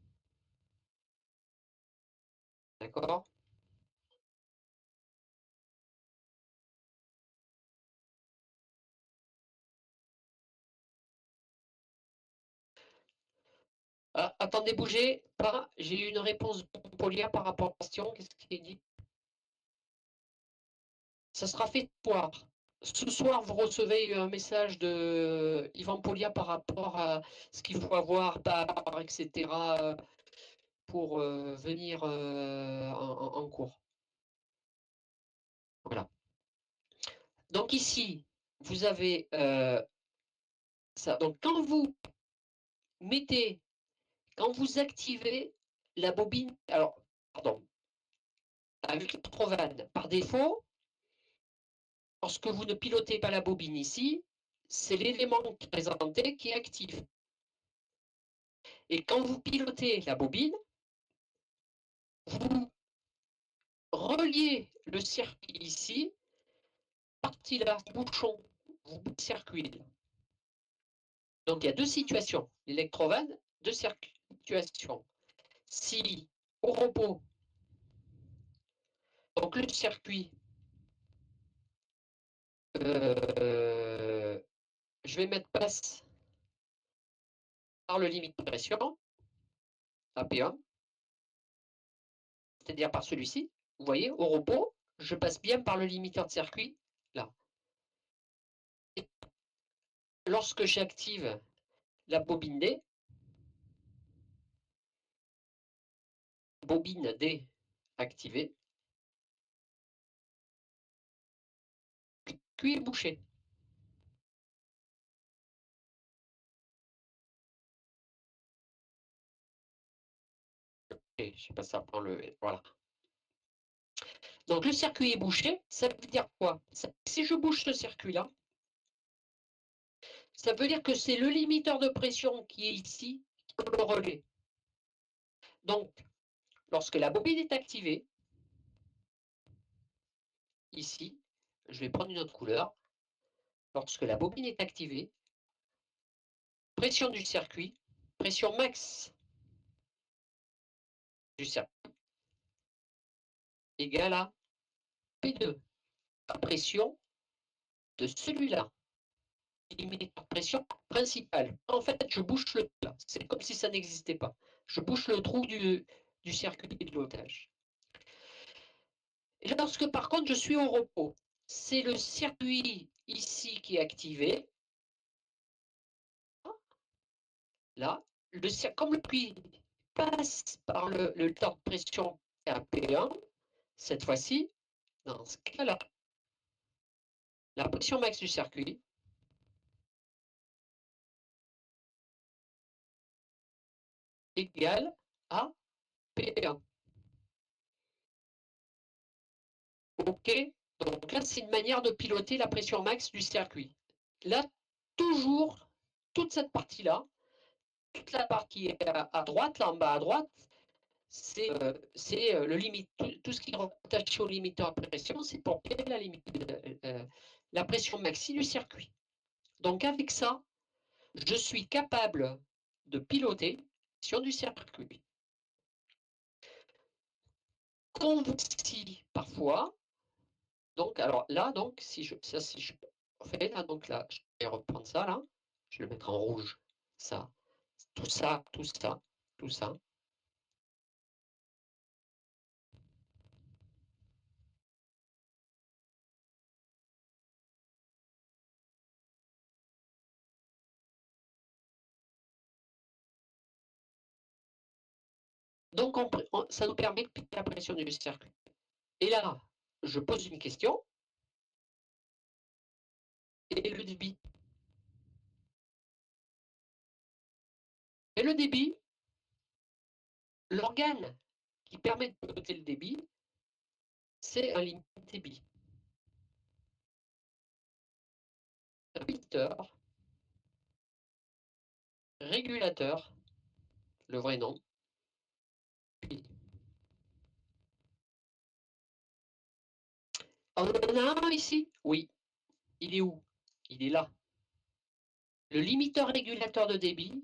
D'accord? Ah, attendez, bougez pas. J'ai eu une réponse de Polia par rapport à la question. Qu'est-ce qu'il dit? Ça sera fait ce soir. Ce soir, vous recevez un message de Yvan Polia par rapport à ce qu'il faut avoir, etc. pour venir en cours. Voilà. Donc ici, vous avez ça. Donc quand vous mettez, quand vous activez la bobine, alors, pardon, avec l'électrovanne, par défaut, lorsque vous ne pilotez pas la bobine ici, c'est l'élément présenté qui est actif. Et quand vous pilotez la bobine, vous reliez le circuit ici, partie là, bouchon, vous bouchez le circuit. Donc il y a deux situations. L'électrovanne, deux situations. Si au repos, donc le circuit, je vais mettre passe par le limite de pression, AP1, c'est-à-dire par celui-ci. Vous voyez, au repos, je passe bien par le limiteur de circuit, là. Et lorsque j'active la bobine D activée, le circuit est bouché. Et je sais pas, ça prend le... Voilà. Donc le circuit est bouché, ça veut dire quoi? Si je bouge ce circuit-là, ça veut dire que c'est le limiteur de pression qui est ici, qui le relais. Donc, lorsque la bobine est activée, ici, je vais prendre une autre couleur. Lorsque la bobine est activée, pression du circuit, pression max du circuit égale à P2, la pression de celui-là. Limiteur de pression principale. En fait, je bouche le trou. C'est comme si ça n'existait pas. Je bouche le trou du circuit de pilotage. Et lorsque par contre je suis au repos, c'est le circuit ici qui est activé. Là, comme le circuit passe par le temps de pression à P1, cette fois-ci, dans ce cas-là, la pression max du circuit égale à P1. OK? Donc là, c'est une manière de piloter la pression max du circuit. Là, toujours, toute cette partie-là, toute la partie à droite, là en bas à droite, c'est le limite. Tout ce qui est rattaché au limiteur de pression, c'est pour la limite, la pression maxi du circuit. Donc avec ça, je suis capable de piloter du circuit. Convoici parfois, donc alors là, donc si je fais là, donc là, je vais reprendre ça là, je vais le mettre en rouge, ça, tout ça, tout ça, tout ça. Donc ça nous permet de piquer la pression du circuit. Et là, je pose une question. Et le débit. Et le débit, l'organe qui permet de noter le débit, c'est un limite débit. Limiteur, régulateur, le vrai nom. On en a un ici? Oui. Il est où? Il est là. Le limiteur régulateur de débit,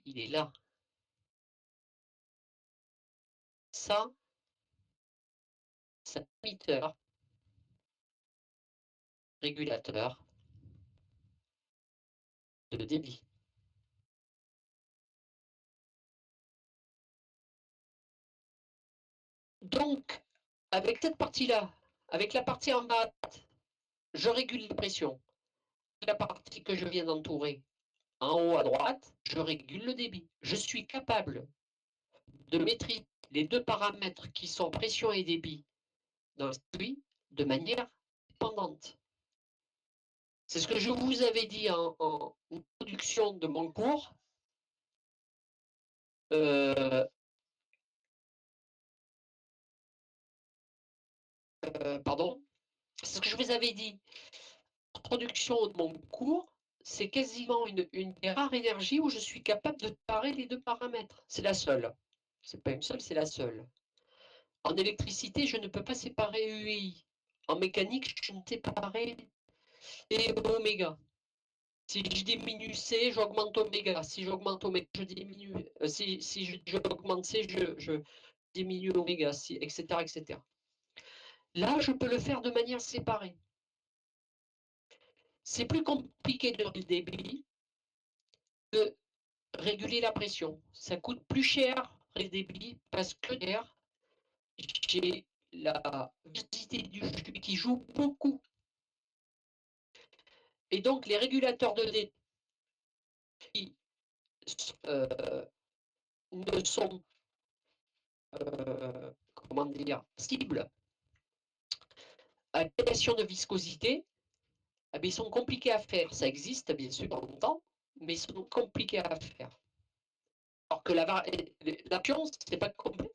il est là. Ça, c'est un limiteur régulateur de débit. Donc, avec cette partie-là, avec la partie en bas, je régule la pression. La partie que je viens d'entourer, en haut à droite, je régule le débit. Je suis capable de maîtriser les deux paramètres qui sont pression et débit dans le circuit de manière dépendante. C'est ce que je vous avais dit en introduction de mon cours. Pardon. C'est ce que je vous avais dit. Introduction de mon cours, c'est quasiment une des rares énergies où je suis capable de séparer les deux paramètres. C'est la seule. C'est pas une seule, c'est la seule. En électricité, je ne peux pas séparer U et I. En mécanique, je ne séparer E et oméga. Si je diminue C, j'augmente oméga. Si j'augmente oméga, je diminue. Si j'augmente C, je diminue oméga, etc., etc. Là, je peux le faire de manière séparée. C'est plus compliqué de réguler le débit que réguler la pression. Ça coûte plus cher le débit parce que derrière, j'ai la viscosité du jus qui joue beaucoup. Et donc, les régulateurs de débit ne sont comment dire, cibles à la création de viscosité, eh bien, ils sont compliqués à faire. Ça existe bien sûr longtemps, mais ils sont compliqués à faire. Alors que la pion, c'est pas compliqué.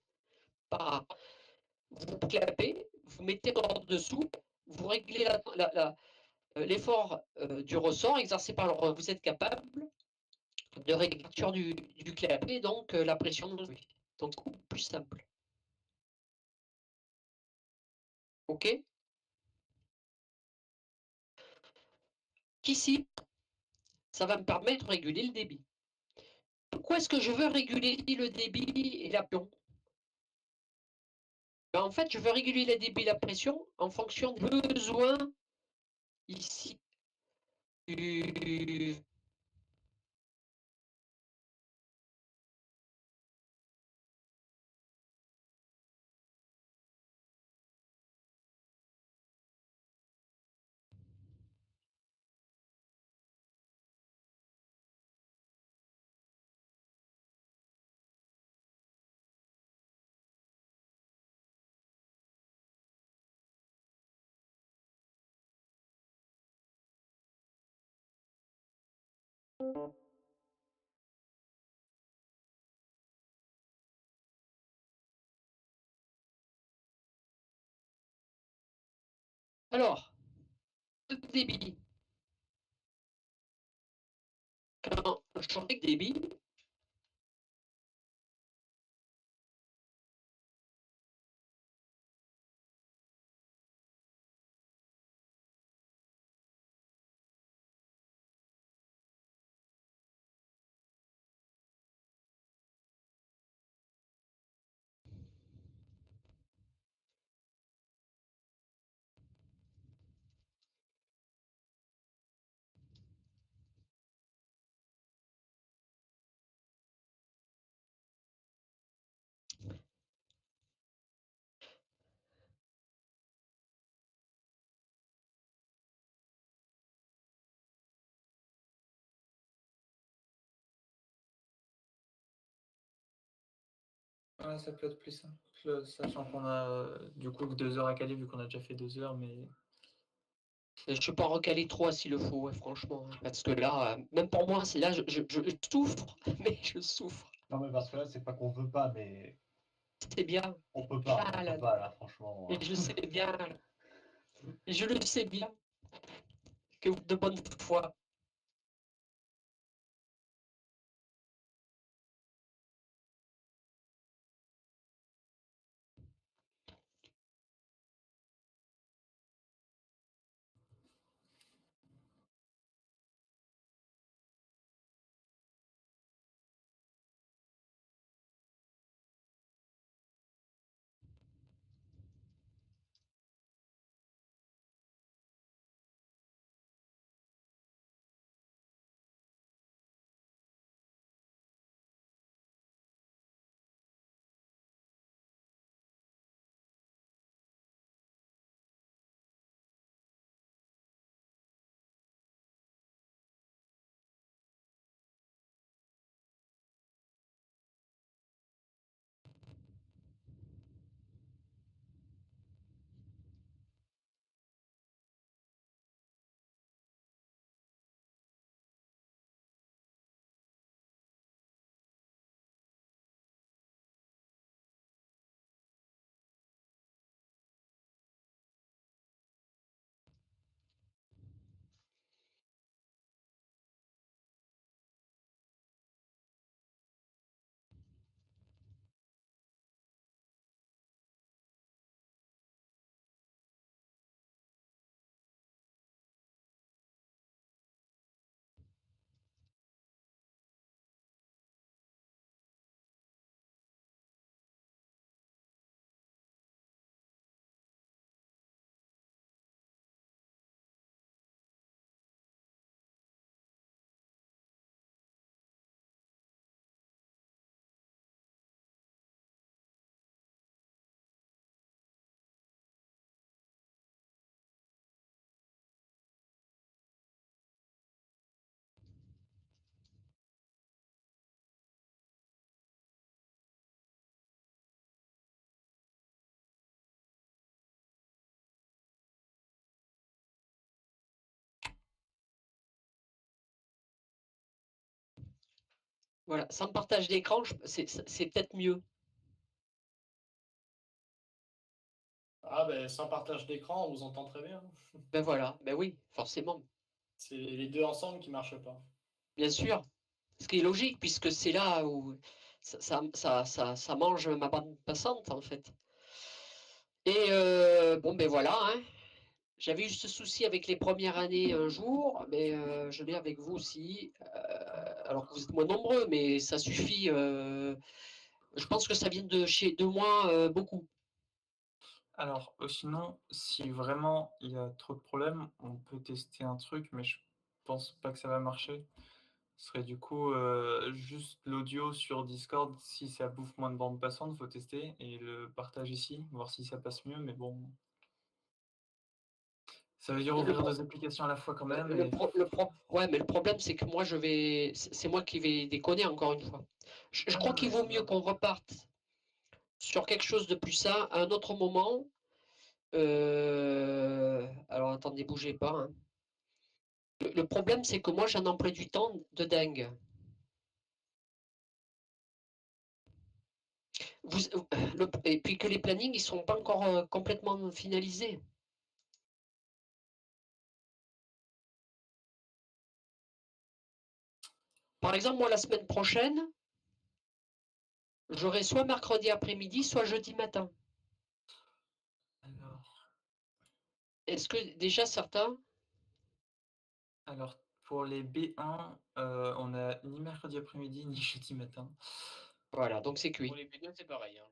Vous clapez, vous mettez en dessous, vous réglez l'effort du ressort exercé par le vous êtes capable de régulature du clapet, donc la pression de l'enduit. Donc plus simple. OK? Ici, ça va me permettre de réguler le débit. Pourquoi est-ce que je veux réguler le débit et la pression? Ben, en fait, je veux réguler le débit et la pression en fonction des besoins ici du alors, le débit. Quand je règle le débit, Ouais, ça peut être plus simple, sachant qu'on a du coup que 2 heures à caler, vu qu'on a déjà fait 2 heures, mais Et je ne peux pas recaler 3 s'il le faut, ouais, franchement. Parce que là, même pour moi, c'est là, je souffre, mais je souffre. Non, mais parce que là, c'est pas qu'on veut pas, mais C'est bien. on peut pas Malade. là, franchement. Et je sais bien. Et je le sais bien. Que de bonne foi. Voilà, sans partage d'écran, c'est peut-être mieux. Ah ben sans partage d'écran, on vous entend très bien. Ben voilà, ben oui, forcément. C'est les deux ensemble qui marchent pas. Bien sûr. Ce qui est logique, puisque c'est là où ça mange ma bande passante, en fait. Et bon, ben voilà, hein. J'avais eu ce souci avec les premières années un jour, mais je l'ai avec vous aussi. Alors que vous êtes moins nombreux, mais ça suffit. Je pense que ça vient de moi beaucoup. alors sinon, si vraiment il y a trop de problèmes, on peut tester un truc, mais je pense pas que ça va marcher. Ce serait du coup juste l'audio sur Discord. Si ça bouffe moins de bande passante, faut tester et le partage ici, voir si ça passe mieux. Mais bon, ça veut dire Le ouvrir pro- 2 applications à la fois quand même. Ouais, mais le problème, c'est que moi, c'est moi qui vais déconner encore une fois. Je Ah crois non, qu'il mais vaut c'est mieux bien. qu'on reparte sur quelque chose de plus ça à un autre moment. Alors, attendez, bougez pas, hein. Le problème, c'est que moi, j'ai un emploi du temps de dingue. Et puis que les plannings, ils sont pas encore complètement finalisés. Par exemple, moi, la semaine prochaine, j'aurai soit mercredi après-midi, soit jeudi matin. Alors, Est-ce que déjà certains... alors, pour les B1, on a ni mercredi après-midi ni jeudi matin. Voilà, donc c'est cuit. Pour les B2, c'est pareil. Hein.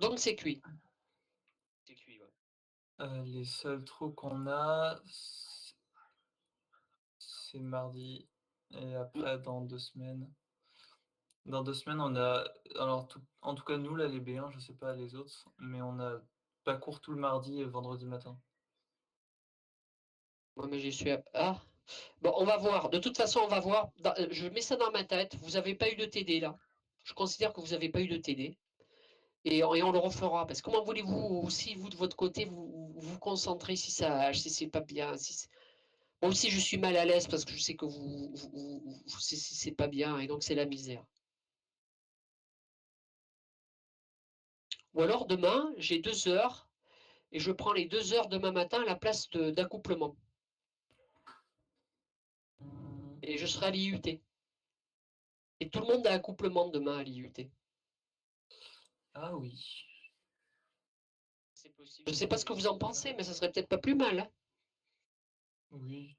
Donc c'est cuit. C'est cuit, ouais. Les seuls trous qu'on a, c'est mardi et après dans 2 semaines. Dans 2 semaines, on a. Alors, en tout cas, nous, là, les B1, je sais pas les autres, mais on a pas cours tout le mardi et vendredi matin. Moi, mais j'y suis... Ah, bon, on va voir. De toute façon, on va voir. Je mets ça dans ma tête. Vous n'avez pas eu de TD, là. Je considère que vous n'avez pas eu de TD. et on le refera. Parce que comment voulez-vous aussi, vous de votre côté, vous concentrez si c'est pas bien. Moi aussi, je suis mal à l'aise parce que je sais que c'est pas bien et donc c'est la misère. Ou alors demain, j'ai 2 heures et je prends les 2 heures demain matin à la place d'accouplement. Et je serai à l'IUT. Et tout le monde a accouplement demain à l'IUT. Ah oui. C'est possible. Je ne sais pas ce que vous en pensez, mais ça serait peut-être pas plus mal. Hein. Oui.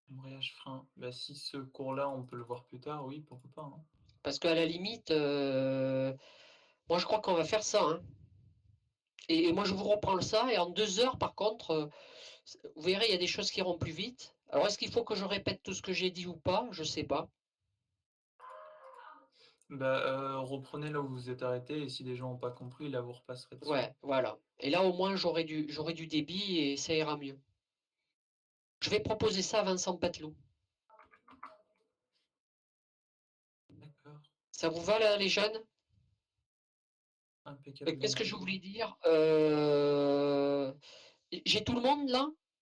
Embrayage frein. Bah, si ce cours-là, on peut le voir plus tard, oui, pourquoi pas. Hein. Parce qu'à la limite, moi je crois qu'on va faire ça. Hein. Et moi je vous reprends ça, et en 2 heures, par contre, vous verrez, il y a des choses qui iront plus vite. Alors est-ce qu'il faut que je répète tout ce que j'ai dit ou pas? Je ne sais pas. Bah, reprenez là où vous êtes arrêté et si les gens n'ont pas compris, là vous repasserez dessus. Ouais, voilà. Et là au moins j'aurai du débit et ça ira mieux. Je vais proposer ça à Vincent Patelou. D'accord. Ça vous va là, les jeunes? Impeccable. Qu'est-ce que je voulais dire? J'ai tout le monde là?